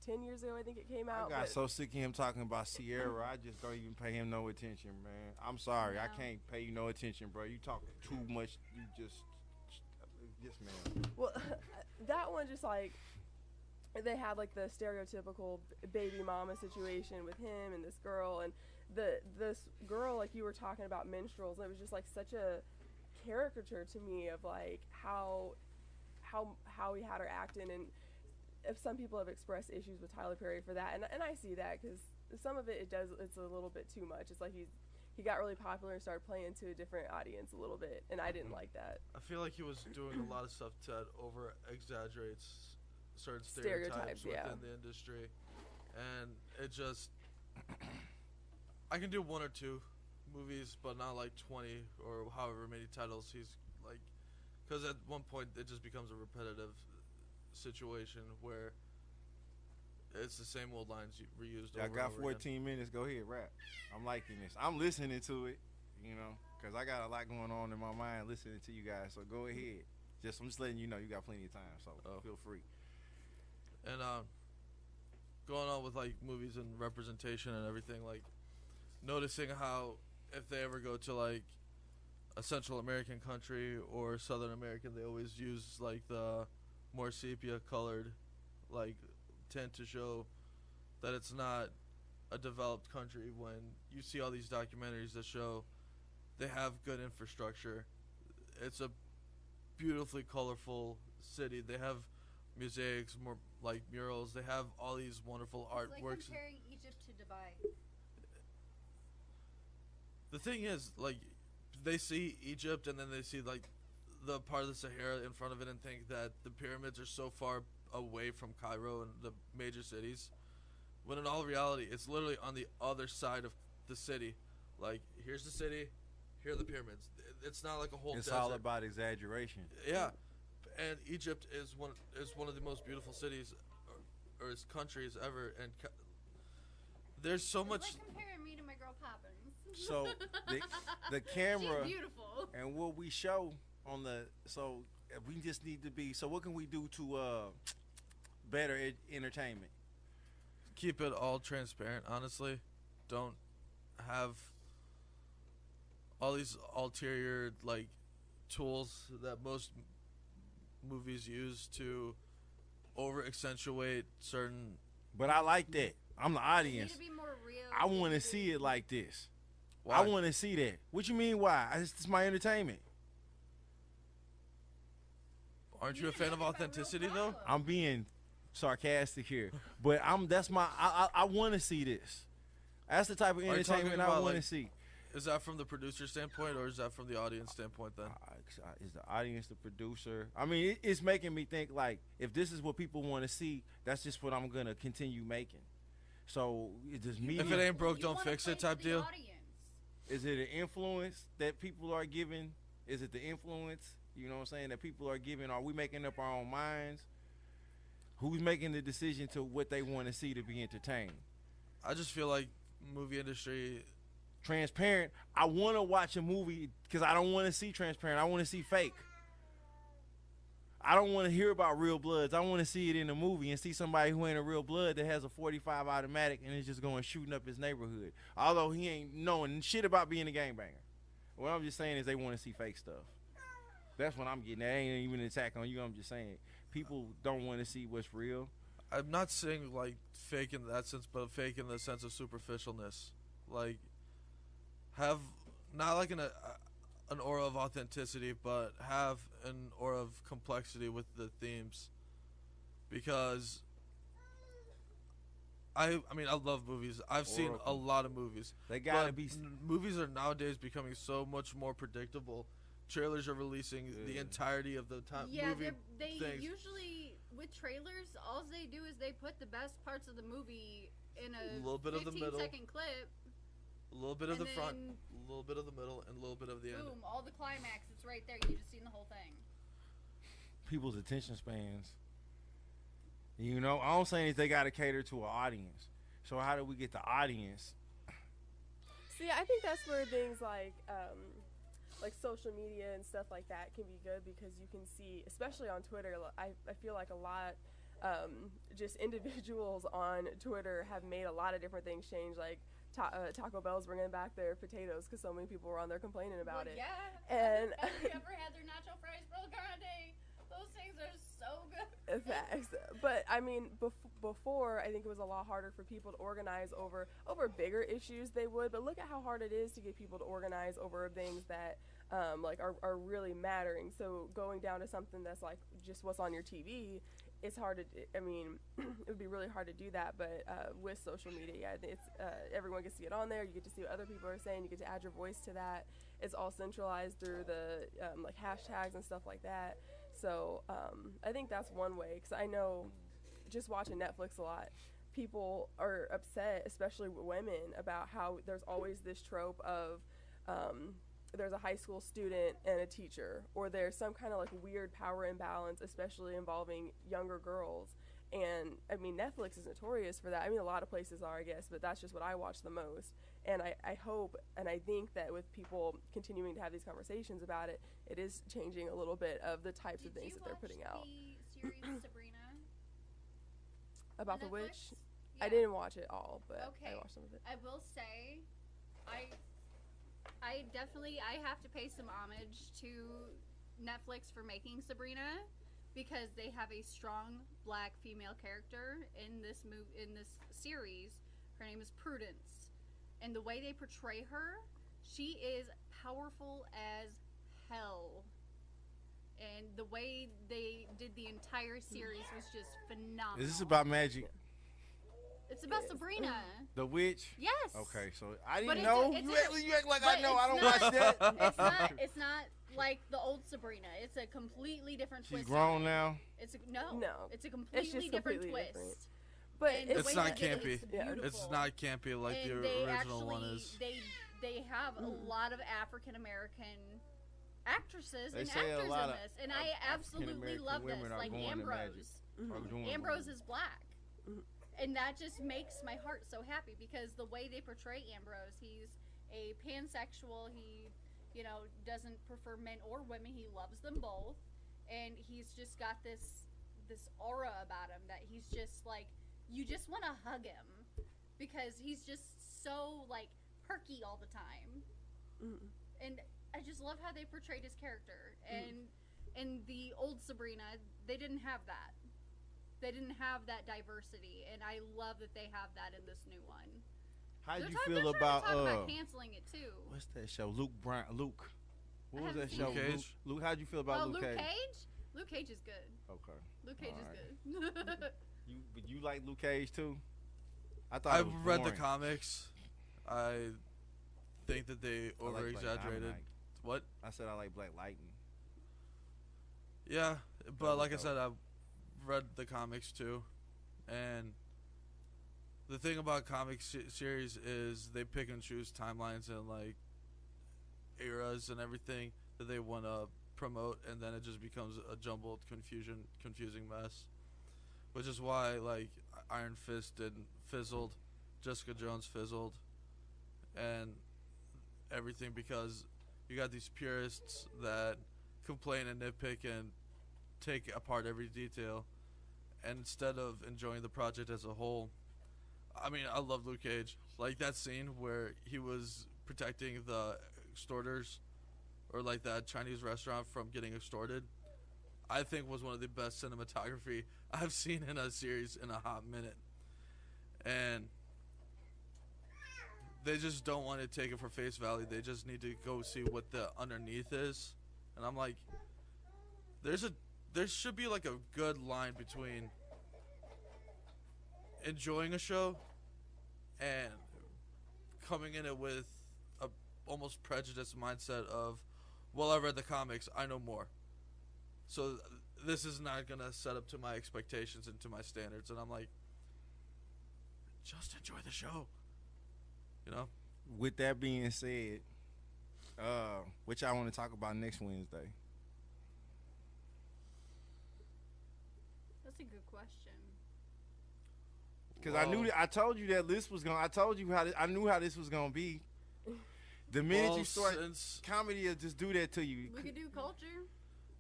10 years ago, I think it came out. I got so sick of him talking about Sierra, I just don't even pay him no attention, man. I'm sorry, I can't pay you no attention, bro. You talk too much. You just man. Well, that one just like, they had like the stereotypical baby mama situation with him and this girl, and this girl, like you were talking about minstrels, and it was just like such a caricature to me of like how he had her acting. And if some people have expressed issues with Tyler Perry for that, and I see that, because some of it's a little bit too much. It's like he got really popular and started playing to a different audience a little bit, and I didn't like that. I feel like he was doing a lot of stuff that over exaggerates certain stereotypes within the industry, and it just I can do one or two movies, but not like 20 or however many titles he's like, because at one point it just becomes a repetitive situation where it's the same old lines reused over I got and over 14 again. minutes. Go ahead, rap. I'm liking this. I'm listening to it, because I got a lot going on in my mind listening to you guys. So go ahead. I'm just letting you know you got plenty of time, so feel free. And going on with like movies and representation and everything, like noticing how if they ever go to like a Central American country or Southern American, they always use like the more sepia colored like tint to show that it's not a developed country. When you see all these documentaries that show they have good infrastructure, it's a beautifully colorful city. They have mosaics, more like murals. They have all these wonderful artworks. Like comparing Egypt to Dubai. The thing is, like, they see Egypt and then they see like the part of the Sahara in front of it and think that the pyramids are so far away from Cairo and the major cities, when in all reality it's literally on the other side of the city. Like, here's the city, here are the pyramids. It's not like a whole desert. All about exaggeration. Yeah, and Egypt is one of the most beautiful cities or countries ever, and there's so much. Like comparing me to my girl Poppins. So the camera She's beautiful. And what we show on we just need to be. So what can we do to better entertainment? Keep it all transparent. Honestly, don't have all these ulterior like tools that most movies use to over accentuate certain. But I like that. I'm the audience. You need to be more real. I want to see it like this. Why? I want to see that. What you mean? Why? It's my entertainment. Aren't you a fan of authenticity though? I'm being sarcastic here, but I want to see this. That's the type of entertainment I want to see. Is that from the producer standpoint, or is that from the audience standpoint then? Is the audience the producer? I mean, it's making me think, like, if this is what people want to see, that's just what I'm going to continue making. So, it's just me. If it ain't broke, don't fix it type deal? Audience. Is it an influence that people are giving? Is it the influence, you know what I'm saying, that people are giving? Are we making up our own minds? Who's making the decision to what they want to see to be entertained? I just feel like movie industry... Transparent. I want to watch a movie because I don't want to see transparent. I want to see fake. I don't want to hear about real bloods. I want to see it in a movie and see somebody who ain't a real blood that has a .45 automatic and is just going shooting up his neighborhood. Although he ain't knowing shit about being a gangbanger. What I'm just saying is they want to see fake stuff. That's what I'm getting. That ain't even an attack on you. I'm just saying people don't want to see what's real. I'm not saying like fake in that sense, but fake in the sense of superficialness. Like, have not like an aura of authenticity, but have an aura of complexity with the themes. Because I mean I love movies. I've seen a lot of movies. They gotta be. Movies are nowadays becoming so much more predictable. Trailers are releasing the entirety of the time. Yeah, movie they things. Usually with trailers, all they do is they put the best parts of the movie in a little bit of the middle, 15-second clip. A little bit of the front, a little bit of the middle, and a little bit of the end. Boom! All the climax. It's right there. You just seen the whole thing. People's attention spans. You know, all I'm saying is they got to cater to an audience. So how do we get the audience So yeah, I think that's where things like social media and stuff like that can be good, because you can see, especially on Twitter, I feel like a lot, just individuals on Twitter have made a lot of different things change. Like Taco Bell's bringing back their potatoes because so many people were on there complaining about it. Yeah. And have you ever had their nacho fries, bro? Grande? Those things are so good. Facts. But I mean, before, I think it was a lot harder for people to organize over bigger issues. They would, but look at how hard it is to get people to organize over things that are really mattering. So going down to something that's like just what's on your TV, it's hard to. I mean, it would be really hard to do that. But with social media, yeah, it's everyone gets to get on there. You get to see what other people are saying. You get to add your voice to that. It's all centralized through the hashtags and stuff like that. So I think that's one way, because I know just watching Netflix a lot, people are upset, especially women, about how there's always this trope of there's a high school student and a teacher, or there's some kind of like weird power imbalance, especially involving younger girls. And I mean, Netflix is notorious for that. I mean, a lot of places are, I guess, but that's just what I watch the most. And I hope and I think that with people continuing to have these conversations about it, it is changing a little bit of the types of things that they're putting out. Did you watch the series Sabrina? About the Netflix? witch? Yeah. I didn't watch it all, but Okay. I watched some of it. I will say, I definitely have to pay some homage to Netflix for making Sabrina, because they have a strong black female character in this series. Her name is Prudence, and the way they portray her, she is powerful as hell. And the way they did the entire series was just phenomenal. Is this about magic? It's about Sabrina. The witch? Yes. Okay, so I But didn't it's know. You act like I but know. it's I don't not- watch that. It's not like the old Sabrina. It's a completely different She's twist. grown on it. now. It's No. It's a completely different completely twist. different. But And the It's way not they did it, campy. it's Yeah. beautiful. It's not campy like And the they original one actually- is. They have a lot of African American actresses They and say a actors lot in of this, and I absolutely African-American love this. women are Like going to Ambrose. Are doing Ambrose is black. Mhm. And that just makes my heart so happy, because the way they portray Ambrose, he's a pansexual. He, doesn't prefer men or women. He loves them both. And he's just got this aura about him that he's just like, you just want to hug him, because he's just so like perky all the time. Mhm. And I just love how they portrayed his character. And in the old Sabrina, they didn't have that. They didn't have that diversity, and I love that they have that in this new one. How'd They're you trying- feel they're trying about to talk about canceling it too? what's that show? Luke. What was haven't that seen show? Luke Cage? Luke. How'd you feel about Luke Cage? Luke Cage is good. Okay. Luke Cage Alright. is good. You like Luke Cage too? I thought I've it was read the boring. comics. I think that they I like over Black exaggerated. Dynamite. What? I said I like Black Lightning. Yeah, but was like I dope. said, I've read the comics too, and the thing about series is they pick and choose timelines and like eras and everything that they want to promote, and then it just becomes a jumbled, confusing mess. Which is why like Iron Fist fizzled, Jessica Jones fizzled, and everything, because you got these purists that complain and nitpick and take apart every detail, and instead of enjoying the project as a whole. I mean, I love Luke Cage. Like that scene where he was protecting the extorters, or like that Chinese restaurant from getting extorted, I think was one of the best cinematography I've seen in a series in a hot minute. And they just don't want to take it for face value. They just need to go see what the underneath is. And I'm like, there should be like a good line between enjoying a show and coming in it with a almost prejudiced mindset of, well, I read the comics, I know more. So this is not going to set up to my expectations and to my standards. And I'm like, just enjoy the show. With that being said, which I want to talk about next Wednesday. That's a good question. Because I told you that list was going. I told you I knew how this was going to be. The minute Well, you start since comedy, will just do that to you. We could do culture.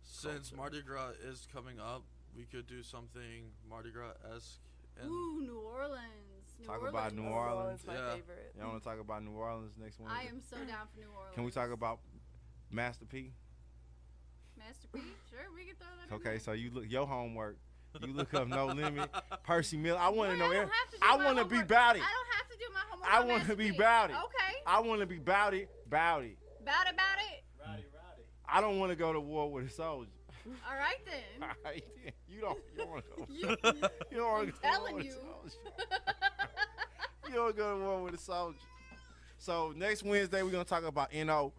since Mardi Gras is coming up, we could do something Mardi Gras-esque. And Ooh, New Orleans. Talk about New Orleans. My Yeah. favorite. Y'all want to talk about New Orleans next one? I am so down for New Orleans. Can we talk about Master P? Master P? Sure, we can throw that in Okay, there. so you look your homework. You look up No Limit, Percy Miller. I want to know. Well, I don't have to do I my want to be homework. about it. I don't have to do my homework. I on want to Master be P. about it. Okay. I want to be about it. About it. About it. I don't want to go to war with a soldier. All right then. All right, you don't want to go. You, You don't want I'm to go to war telling with you. a soldier. You don't go to war with a soldier. So next Wednesday we're gonna talk about NOLIMIT.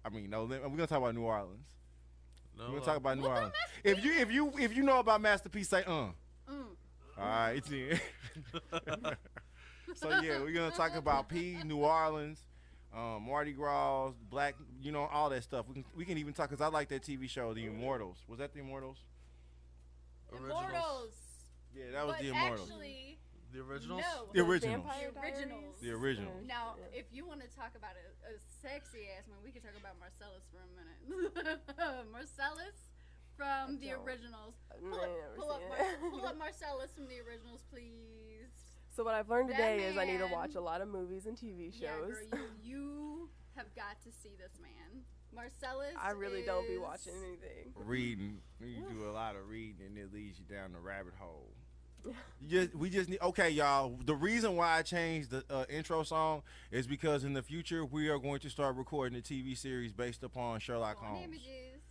I mean, no, we're gonna talk about New Orleans. no, We're gonna talk about New What about Orleans. Master If you know about Master P, say Mm. All right, then. So yeah, we're gonna talk about P, New Orleans, Mardi Gras, Black, all that stuff. We can even talk because I like that TV show, The Immortals. Was that The Immortals? Immortals. Yeah, that was But The Immortals. Actually, The originals? no. The originals. Vampire The originals. The originals. Now, Yeah. if you want to talk about a sexy ass man, we could talk about Marcellus for a minute. Marcellus from the don't. originals. I never Pull up, seen it. pull up Marcellus from the originals, please. So what I've learned That today is I need to man- watch a lot of movies and TV shows. Yeah, girl, you have got to see this man. Marcellus. I really don't be is- watching anything. Reading. You do a lot of reading, and it leads you down the rabbit hole. We just need. Okay, y'all. The reason why I changed the intro song is because in the future we are going to start recording a TV series based upon Sherlock On Holmes. images.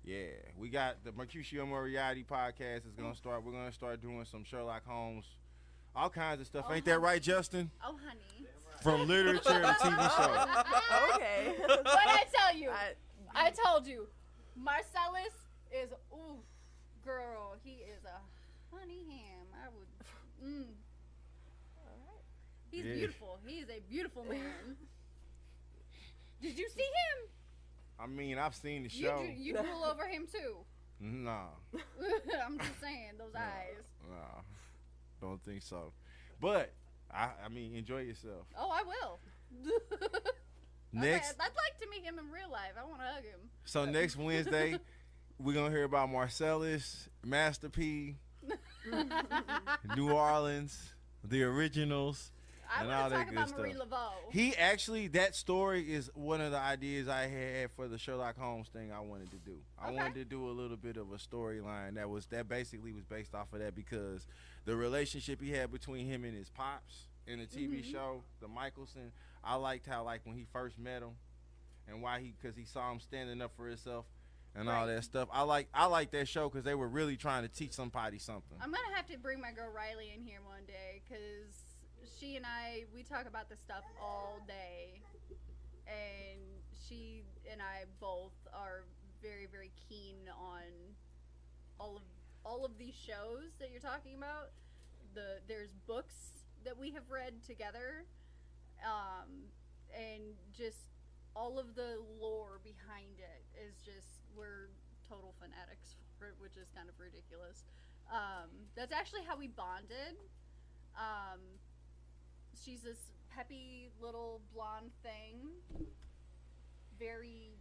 Yeah, we got the Mercutio Moriarty podcast is gonna start. We're gonna start doing some Sherlock Holmes, all kinds of stuff. Oh, Ain't that right, Justin? Oh, honey. From literature to TV show. Okay. What I tell you? I- I told you. Marcellus is, ooh, girl, he is a honey ham. I would, He's Yeah. beautiful. He is a beautiful man. Did you see him? I mean, I've seen the show. You drool over him too. Nah, I'm just saying, those eyes. nah, don't think so. But I mean, enjoy yourself. Oh, I will. Next, I'd like to meet him in real life. I want to hug him. so next Wednesday, we're gonna hear about Marcellus, Master P, New Orleans, the originals. I And want all to that talk good about stuff. Marie Laveau. He actually, that story is one of the ideas I had for the Sherlock Holmes thing I wanted to do. I Okay. wanted to do a little bit of a storyline that basically was based off of that because the relationship he had between him and his pops in the TV show, the Michelson, I liked how when he first met him and because he saw him standing up for himself and all Right. that stuff. I like that show because they were really trying to teach somebody something. I'm gonna have to bring my girl Riley in here one day because she and we talk about this stuff all day, and she and I both are very, very keen on all of these shows that you're talking about. There's books that we have read together, and just all of the lore behind it is just we're total fanatics for it, which is kind of ridiculous. That's actually how we bonded. She's this peppy little blonde thing, very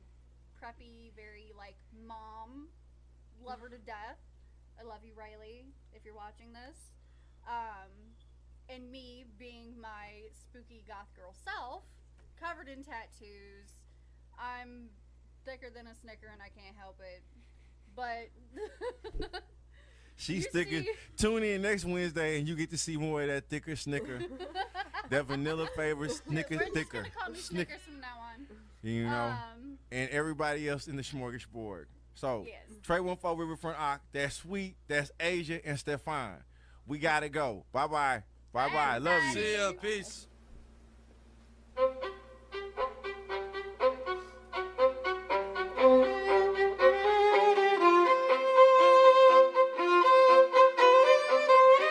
preppy, very mom, love her to death. I love you, Riley, if you're watching this. And me being my spooky goth girl self, covered in tattoos. I'm thicker than a Snicker and I can't help it. But She's You sticking. see- Tune in next Wednesday and you get to see more of that thicker Snicker. That vanilla flavor Snicker we're just thicker. gonna call me Snick- Snickers from now on. You know, and everybody else in the smorgasbord. So, Yes. Trey 14 Riverfront Ock, that's Sweet, that's Asia, and Stefan. We gotta go. Bye bye. Bye bye. Love you. See ya. Peace.